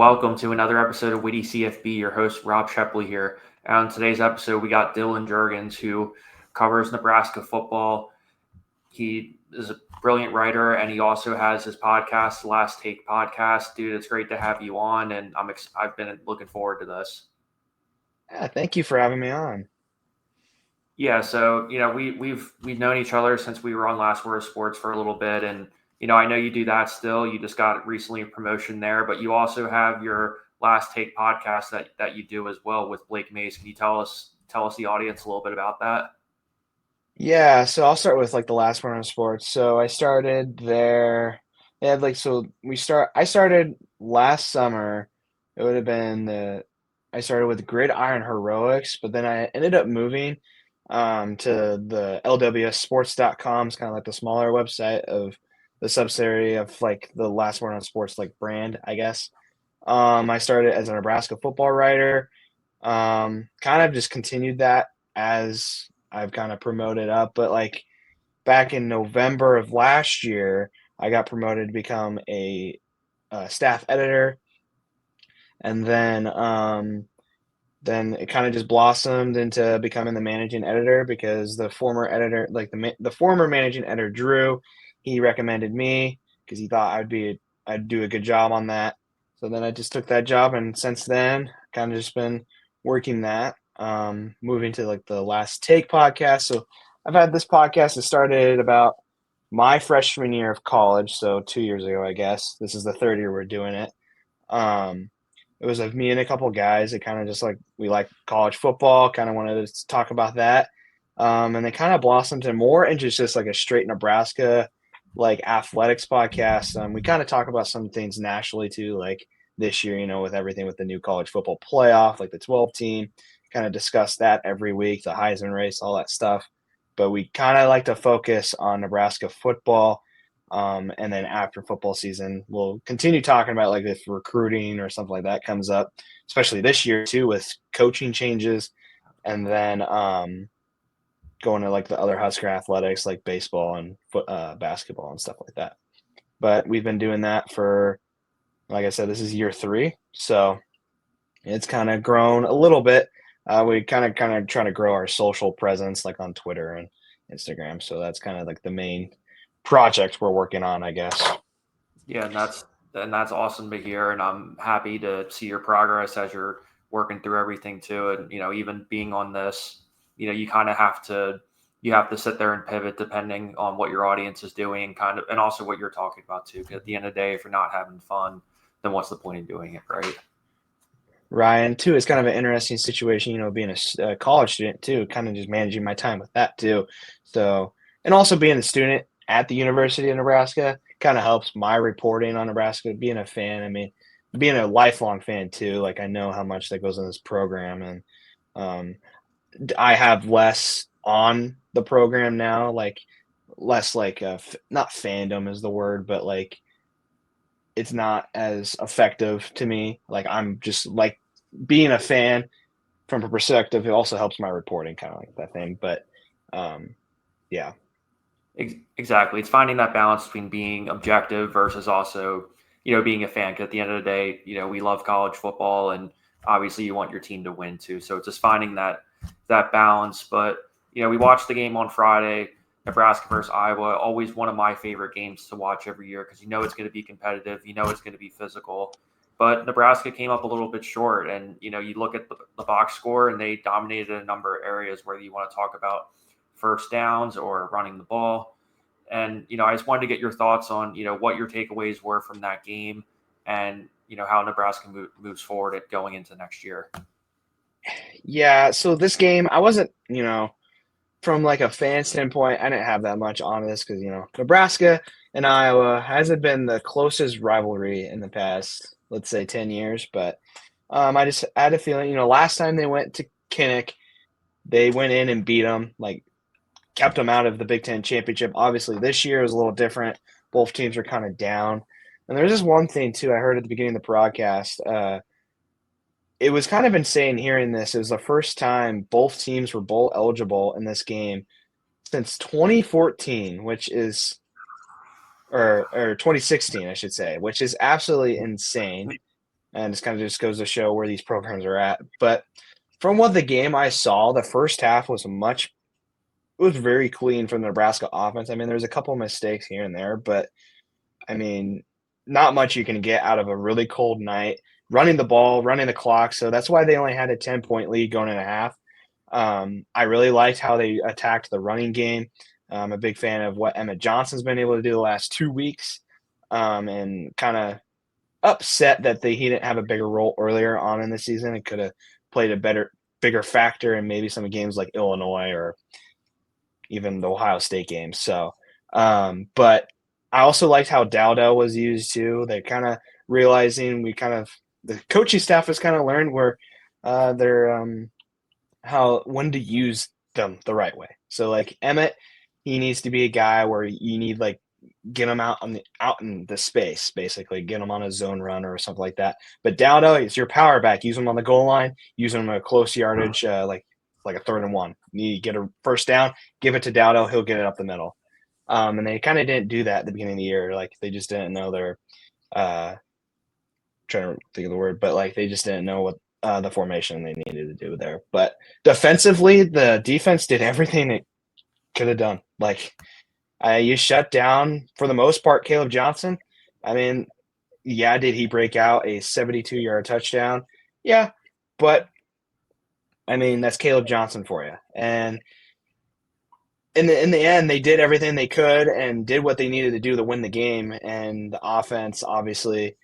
Welcome to another episode of Witty CFB. Your host, Rob Sheply here. On today's episode, we got Dylan Jurgens, who covers Nebraska football. He is a brilliant writer, and he also has his podcast, Last Take Podcast. Dude, it's great to have you on, and I've been looking forward to this. Yeah, thank you for having me on. Yeah, so we've known each other since we were on Last Word of Sports for a little bit, and I know you do that still. You just got recently a promotion there, but you also have your Last Take podcast that you do as well with Blake Mays. Can you tell us the audience a little bit about that? Yeah, so I'll start with the last one on sports. So I started there. Yeah, I started last summer. It would have been I started with Gridiron Heroics, but then I ended up moving to the lwsports.com. It's kind of like the smaller website of the subsidiary of the last one on sports brand, I guess. I started as a Nebraska football writer. Kind of just continued that as I've kind of promoted up, but back in November of last year, I got promoted to become a staff editor, and then it kind of just blossomed into becoming the managing editor because the former editor, the former managing editor Drew, he recommended me because he thought I'd do a good job on that. So then I just took that job, and since then, kind of just been working that. Moving to the Last Take podcast. So I've had this podcast that started about my freshman year of college, so 2 years ago, I guess. This is the third year we're doing it. Um, it was like me and a couple guys that kind of just we like college football, kind of wanted to talk about that. And they kind of blossomed into more into just like a straight Nebraska athletics podcast. We kind of talk about some things nationally too, like this year, with everything with the new college football playoff, like the 12 team, kind of discuss that every week, the Heisman race, all that stuff. But we kind of like to focus on Nebraska football. And then after football season, we'll continue talking about if recruiting or something like that comes up, especially this year too, with coaching changes. And then going to the other Husker athletics like baseball and basketball and stuff like that. But we've been doing that for, like I said, this is year 3. So it's kind of grown a little bit. We kind of try to grow our social presence on Twitter and Instagram. So that's kind of the main project we're working on, I guess. Yeah, and that's awesome to hear, and I'm happy to see your progress as you're working through everything too. And even being on this, you kind of have to sit there and pivot depending on what your audience is doing, and also what you're talking about too. Because at the end of the day, if you're not having fun, then what's the point in doing it, right? Ryan, too, it's kind of an interesting situation, being a college student, too, kind of just managing my time with that, too. So, and also being a student at the University of Nebraska kind of helps my reporting on Nebraska. Being a fan, I mean, being a lifelong fan, too, I know how much that goes in this program. And I have less on the program now, less not fandom is the word, but it's not as effective to me. I'm just being a fan from a perspective. It also helps my reporting, kind of like that thing. But yeah, Exactly. It's finding that balance between being objective versus also being a fan. Because at the end of the day, we love college football, and obviously you want your team to win too. So it's just finding that balance. But we watched the game on Friday. Nebraska versus Iowa, always one of my favorite games to watch every year because it's going to be competitive, it's going to be physical. But Nebraska came up a little bit short, and you look at the box score, and they dominated a number of areas, whether you want to talk about first downs or running the ball. And I just wanted to get your thoughts on what your takeaways were from that game, and how Nebraska moves forward at going into next year. Yeah, so this game, I wasn't, from a fan standpoint, I didn't have that much on this because Nebraska and Iowa hasn't been the closest rivalry in the past, let's say 10 years. But I just had a feeling, last time they went to Kinnick, they went in and beat them, kept them out of the Big Ten championship. Obviously, this year was a little different. Both teams were kind of down. And there's just one thing too I heard at the beginning of the broadcast. It was kind of insane hearing this. It was the first time both teams were bowl eligible in this game since 2014, which is or 2016, I should say, which is absolutely insane. and it's kind of just goes to show where these programs are at. But from what the game I saw, the first half was it was very clean from the Nebraska offense. I mean, there's a couple of mistakes here and there, but I mean, not much you can get out of a really cold night. Running the ball, running the clock, so that's why they only had a 10-point lead going into half. I really liked how they attacked the running game. I'm a big fan of what Emmett Johnson's been able to do the last 2 weeks, and kind of upset that he didn't have a bigger role earlier on in the season. It could have played a bigger factor in maybe some games like Illinois or even the Ohio State games. So, but I also liked how Dowdell was used too. They're kind of realizing the coaching staff has kind of learned where they're how when to use them the right way. So like Emmett, he needs to be a guy where you need like get him out in the space, basically get him on a zone run or something like that. But Dowdell is your power back. Use him on the goal line. Use him at close yardage, like a 3rd and 1. You get a first down, give it to Dowdell. He'll get it up the middle. And they kind of didn't do that at the beginning of the year. Like they just didn't know their trying to think of the word, but like they just didn't know what the formation they needed to do there. But defensively, the defense did everything it could have done. Like you shut down, for the most part, Caleb Johnson. I mean, yeah, did he break out a 72-yard touchdown? Yeah, but I mean, that's Caleb Johnson for you. And in the end, they did everything they could and did what they needed to do to win the game. And the offense, obviously,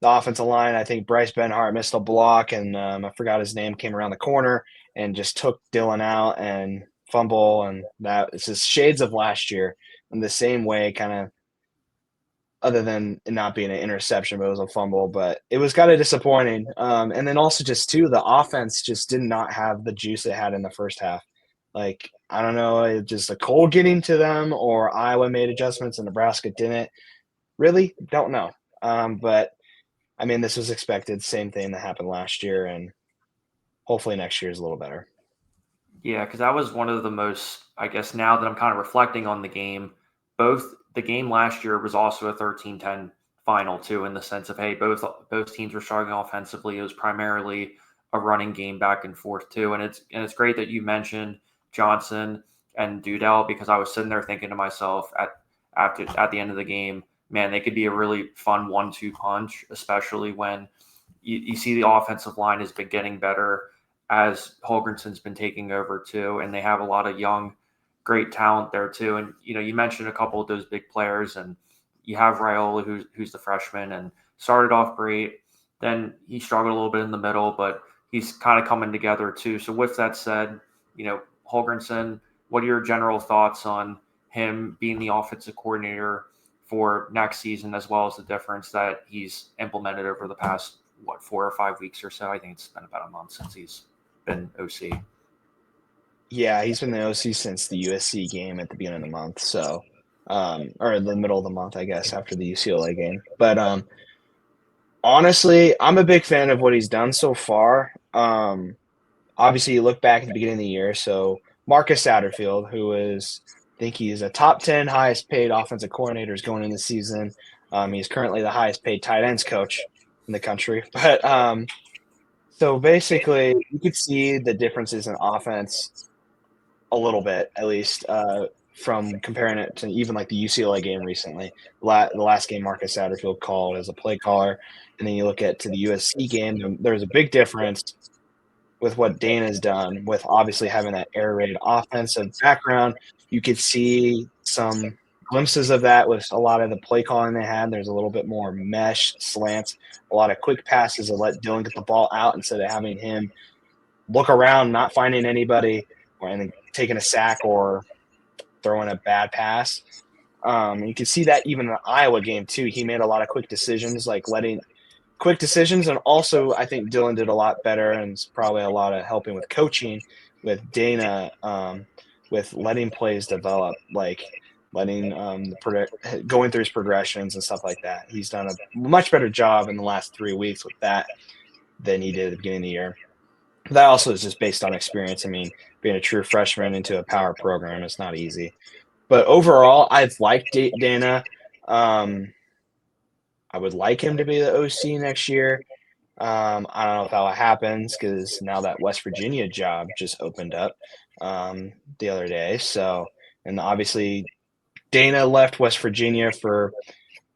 the offensive line, I think Bryce Benhart missed a block, and I forgot his name, came around the corner and just took Dylan out and fumble. And that it's just shades of last year in the same way, kind of, other than it not being an interception, but it was a fumble. But it was kind of disappointing. And then also just too, the offense just did not have the juice it had in the first half. Like, I don't know, it just a cold getting to them, or Iowa made adjustments and Nebraska didn't. Really, don't know. But I mean, this was expected. Same thing that happened last year, and hopefully next year is a little better. Yeah, because that was one of the most, I guess, now that I'm kind of reflecting on the game, both the game last year was also a 13-10 final too, in the sense of, hey, both teams were struggling offensively. It was primarily a running game back and forth too. And it's great that you mentioned Johnson and Dudell, because I was sitting there thinking to myself at the end of the game, man, they could be a really fun 1-2 punch, especially when you see the offensive line has been getting better as Holgorsen's been taking over too, and they have a lot of young, great talent there too. And you mentioned a couple of those big players, and you have Rhule, who's the freshman, and started off great. Then he struggled a little bit in the middle, but he's kind of coming together too. So with that said, Holgorsen, what are your general thoughts on him being the offensive coordinator for next season, as well as the difference that he's implemented over the past 4 or 5 weeks or so? I think it's been about a month since he's been OC. Yeah, he's been the OC since the USC game at the beginning of the month, so or the middle of the month, I guess, after the UCLA game. But honestly, I'm a big fan of what he's done so far. Obviously, you look back at the beginning of the year, so Marcus Satterfield, who is, I think he's a top 10 highest paid offensive coordinators going into the season. He's currently the highest paid tight ends coach in the country. But so basically, you could see the differences in offense a little bit, at least, from comparing it to even like the UCLA game recently. The last game Marcus Satterfield called as a play caller, and then you look at to the USC game, there's a big difference with what Dana's done with obviously having that air raid offensive background. You could see some glimpses of that with a lot of the play calling they had. There's a little bit more mesh, slants, a lot of quick passes to let Dylan get the ball out instead of having him look around, not finding anybody, and taking a sack or throwing a bad pass. You can see that even in the Iowa game too. He made a lot of quick decisions, and also I think Dylan did a lot better, and it's probably a lot of helping with coaching with Dana, with letting plays develop, like letting going through his progressions and stuff like that. He's done a much better job in the last 3 weeks with that than he did at the beginning of the year. That also is just based on experience. I mean, being a true freshman into a power program is not easy. But overall, I've liked Dana. I would like him to be the OC next year. I don't know if that happens because now that West Virginia job just opened up the other day. So, and obviously Dana left West Virginia for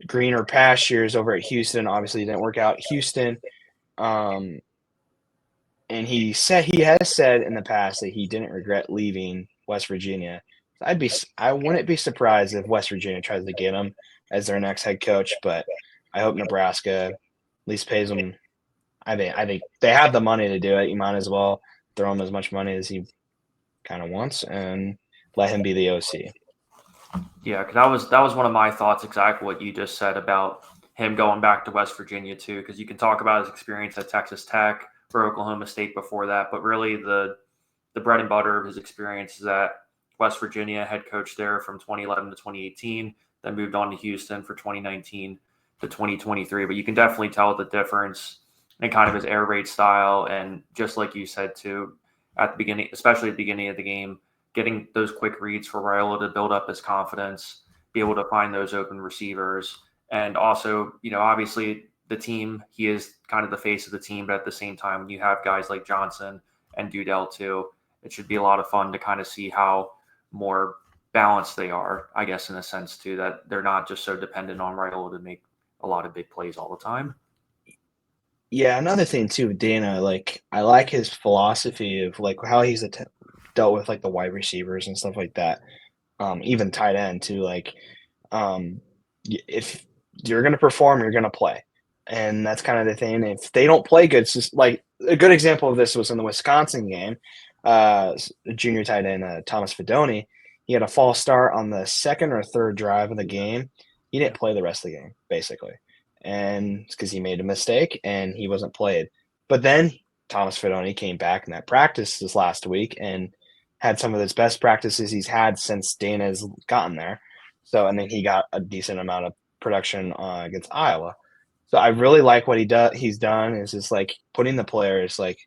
greener pastures over at Houston. Obviously, it didn't work out. Houston, um, and he has said in the past that he didn't regret leaving West Virginia. I wouldn't be surprised if West Virginia tries to get him as their next head coach, but I hope Nebraska at least pays him. I think they have the money to do it. You might as well throw him as much money as he kind of wants and let him be the OC. Yeah, because that was one of my thoughts. Exactly what you just said about him going back to West Virginia too. Because you can talk about his experience at Texas Tech or Oklahoma State before that, but really the bread and butter of his experience is at West Virginia. Head coach there from 2011 to 2018, then moved on to Houston for 2019 to 2023. But you can definitely tell the difference in kind of his air raid style, and just like you said too, at the beginning, especially at the beginning of the game, getting those quick reads for Rhule to build up his confidence, be able to find those open receivers. And also, obviously the team, he is kind of the face of the team, but at the same time, when you have guys like Johnson and Dudell too, it should be a lot of fun to kind of see how more balanced they are, I guess, in a sense too, that they're not just so dependent on Rhule to make a lot of big plays all the time. Yeah, another thing too, with Dana, like I like his philosophy of like how he's dealt with like the wide receivers and stuff like that. Even tight end too. Like, if you're gonna perform, you're gonna play, and that's kind of the thing. If they don't play good, it's just like a good example of this was in the Wisconsin game. Junior tight end Thomas Fedoni, he had a false start on the second or third drive of the game. He didn't play the rest of the game, basically, and it's because he made a mistake and he wasn't played. But then Thomas Fedoni came back in that practice this last week and had some of his best practices he's had since Dana's gotten there. So, and then he got a decent amount of production against Iowa. So I really like what he's done is just like putting the players like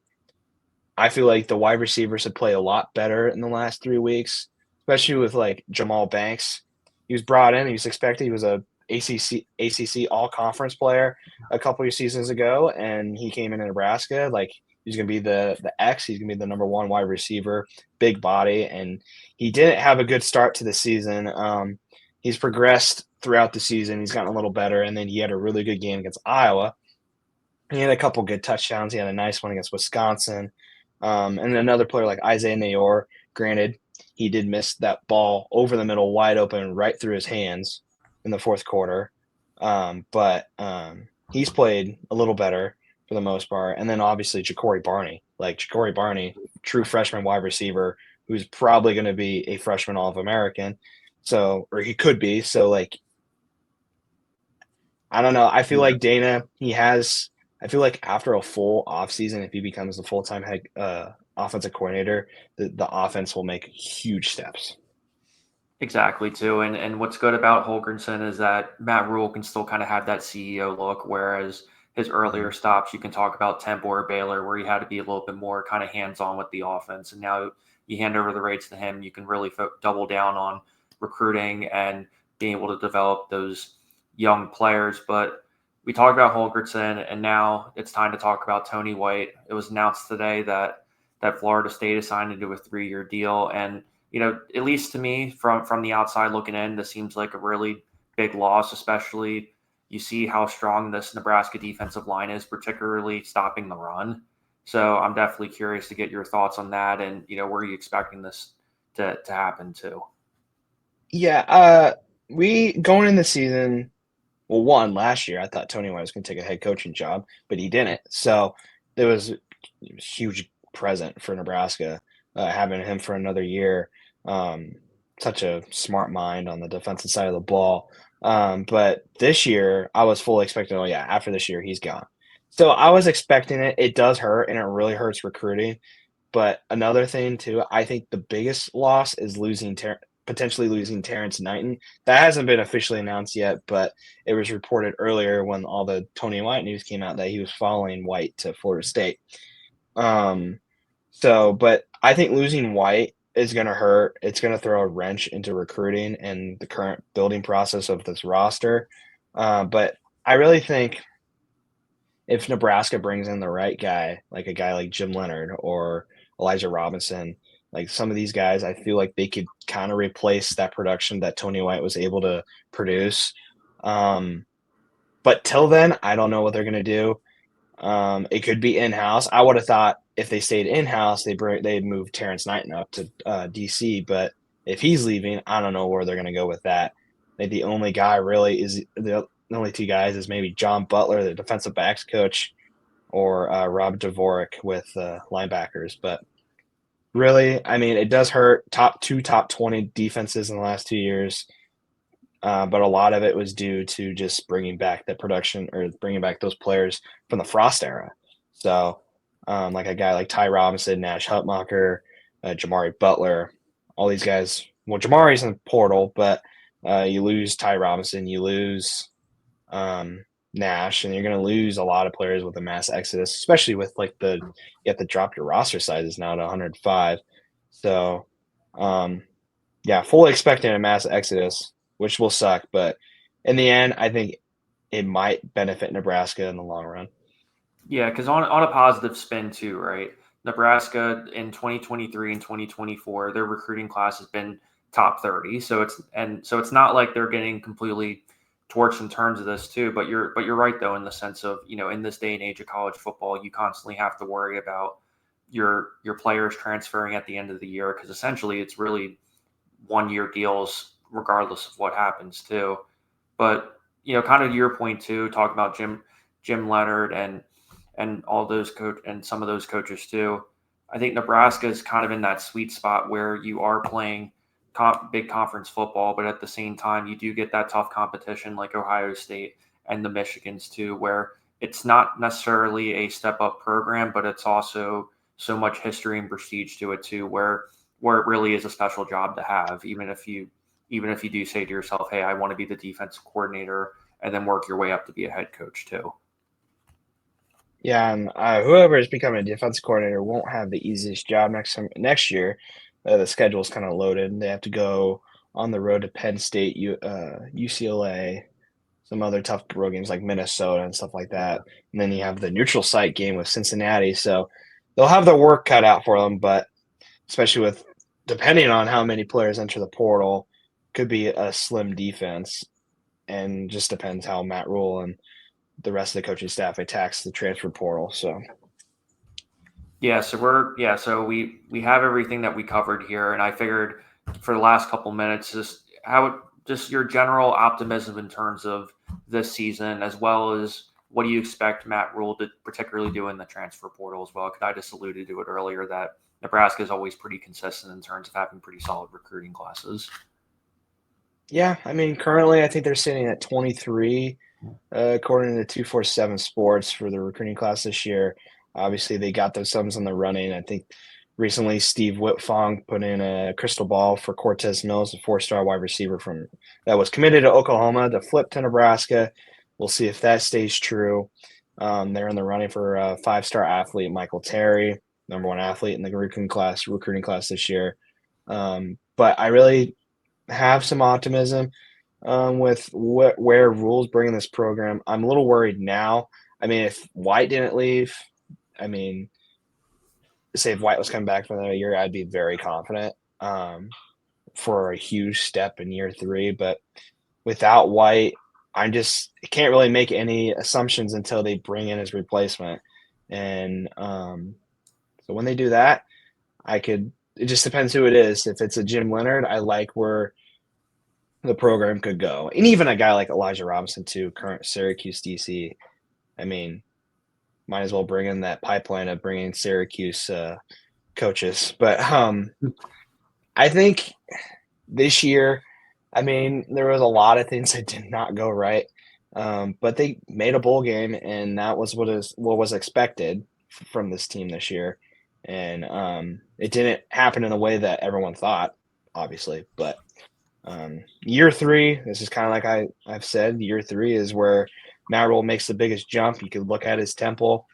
I feel like the wide receivers have played a lot better in the last 3 weeks, especially with like Jamal Banks. He was brought in. He was expected. He was a ACC All Conference player a couple of seasons ago, and he came in Nebraska. Like he's going to be the X. He's going to be the number one wide receiver, big body, and he didn't have a good start to the season. He's progressed throughout the season. He's gotten a little better, and then he had a really good game against Iowa. He had a couple good touchdowns. He had a nice one against Wisconsin. And another player like Isaiah Nayor, granted, he did miss that ball over the middle, wide open, right through his hands in the fourth quarter. But he's played a little better for the most part. And then obviously Ja'Cory Barney, true freshman wide receiver, who's probably going to be a freshman All-American. So, or he could be. So, like, I don't know. I feel like Dana, I feel like after a full offseason, if he becomes the full-time head offensive coordinator, the offense will make huge steps. Exactly, too. And what's good about Holgorsen is that Matt Rhule can still kind of have that CEO look, whereas his earlier stops, you can talk about Temple or Baylor, where he had to be a little bit more kind of hands-on with the offense. And now you hand over the reins to him, you can really double down on recruiting and being able to develop those young players. But we talked about Holgorsen, and now it's time to talk about Tony White. It was announced today that Florida State is signed into a 3-year deal, and at least to me, from the outside looking in, this seems like a really big loss, especially you see how strong this Nebraska defensive line is, particularly stopping the run. So I'm definitely curious to get your thoughts on that, and were you expecting this to happen too? Yeah, we going in the season. Well, last year I thought Tony White was going to take a head coaching job, but he didn't. So there was a huge present for Nebraska having him for another year. Such a smart mind on the defensive side of the ball. But this year I was fully expecting, oh yeah, after this year he's gone. So I was expecting it. It does hurt, and it really hurts recruiting. But another thing too, I think the biggest loss is potentially losing Terrence Knighton. That hasn't been officially announced yet, but it was reported earlier when all the Tony White news came out that he was following White to Florida State. But I think losing White is going to hurt. It's going to throw a wrench into recruiting and the current building process of this roster. But I really think if Nebraska brings in the right guy, like a guy like Jim Leonard or Elijah Robinson, like some of these guys, I feel like they could kind of replace that production that Tony White was able to produce. Um, but till then, I don't know what they're going to do. It could be in-house. I would have thought if they stayed in-house, they'd move Terrence Knighton up to DC. But if he's leaving, I don't know where they're going to go with that. Like the only guy really is the only two guys is maybe John Butler, the defensive backs coach, or Rob Dvorak with linebackers. But really, I mean, it does hurt. Top 20 defenses in the last 2 years. But a lot of it was due to just bringing back the production or bringing back those players from the Frost era. So, like a guy like Ty Robinson, Nash Hutmacher, Jamari Butler, all these guys. Well, Jamari's in the portal, but you lose Ty Robinson, you lose Nash, and you're going to lose a lot of players with a mass exodus, especially with like you have to drop your roster sizes now to 105. So, yeah, fully expecting a mass exodus, which will suck. But in the end, I think it might benefit Nebraska in the long run. Yeah, because on a positive spin too, right? Nebraska in 2023 and 2024, their recruiting class has been top 30. So it's not like they're getting completely torched in terms of this too. But you're right though, in the sense of, in this day and age of college football, you constantly have to worry about your players transferring at the end of the year, because essentially it's really 1 year deals regardless of what happens too. But kind of your point too, talking about Jim Leonard and all those coach and some of those coaches too. I think Nebraska is kind of in that sweet spot where you are playing big conference football, but at the same time you do get that tough competition like Ohio State and the Michigans too, where it's not necessarily a step up program, but it's also so much history and prestige to it too, where it really is a special job to have, even if you do say to yourself, hey, I want to be the defensive coordinator, and then work your way up to be a head coach too. Yeah, and whoever is becoming a defensive coordinator won't have the easiest job next year. The schedule is kind of loaded. They have to go on the road to Penn State, UCLA, some other tough road games like Minnesota and stuff like that. And then you have the neutral site game with Cincinnati. So they'll have their work cut out for them, but especially with depending on how many players enter the portal, could be a slim defense, and just depends how Matt Rhule and the rest of the coaching staff attacks the transfer portal. So So we have everything that we covered here, and I figured for the last couple minutes, just your general optimism in terms of this season, as well as what do you expect Matt Rhule to particularly do in the transfer portal as well? Because I just alluded to it earlier that Nebraska is always pretty consistent in terms of having pretty solid recruiting classes. yeah, I mean, currently I think they're sitting at 23, according to 247 Sports for the recruiting class this year. Obviously, they got those sums in the running. I think recently Steve Whitfong put in a crystal ball for Cortez Mills, a 4-star wide receiver that was committed to Oklahoma to flip to Nebraska. We'll see if that stays true. They're in the running for a 5-star athlete, Michael Terry, number 1 athlete in the recruiting class this year. But I really have some optimism with where Rhule's bringing this program. I'm a little worried now. I mean, if White didn't leave, I mean, say if White was coming back for another year, I'd be very confident for a huge step in year 3. But without White, I can't really make any assumptions until they bring in his replacement. And so when they do that, it just depends who it is. If it's a Jim Leonard, I like where the program could go. And even a guy like Elijah Robinson, too, current Syracuse DC. I mean, might as well bring in that pipeline of bringing Syracuse coaches. But I think this year, I mean, there was a lot of things that did not go right. But they made a bowl game, and that was what was expected from this team this year. And it didn't happen in the way that everyone thought, obviously. But year 3, this is kind of like I've said, year 3 is where Matt Rhule makes the biggest jump. You could look at his temple.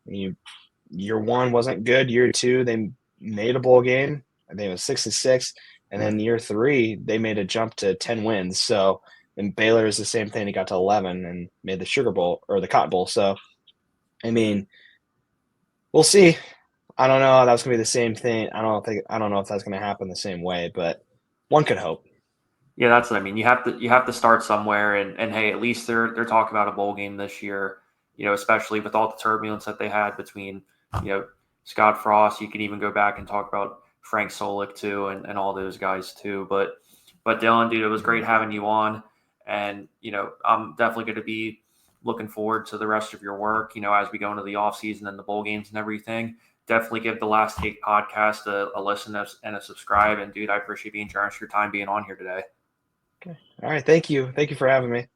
Year 1 wasn't good. Year 2, they made a bowl game. I think it was 6-6. And then year 3, they made a jump to 10 wins. So, and Baylor is the same thing. He got to 11 and made the Sugar Bowl or the Cotton Bowl. So I mean, we'll see. I don't know. That's gonna be the same thing. I don't know if that's gonna happen the same way, but one could hope. Yeah, that's what I mean. You have to start somewhere, and hey, at least they're talking about a bowl game this year. Especially with all the turbulence that they had between Scott Frost. You could even go back and talk about Frank Solich too, and all those guys too. But Dylan, dude, it was great having you on, and I'm definitely going to be looking forward to the rest of your work. As we go into the off season and the bowl games and everything. Definitely give the Last Take podcast a listen and a subscribe. And dude, I appreciate being generous your time being on here today. Okay. All right. Thank you. Thank you for having me.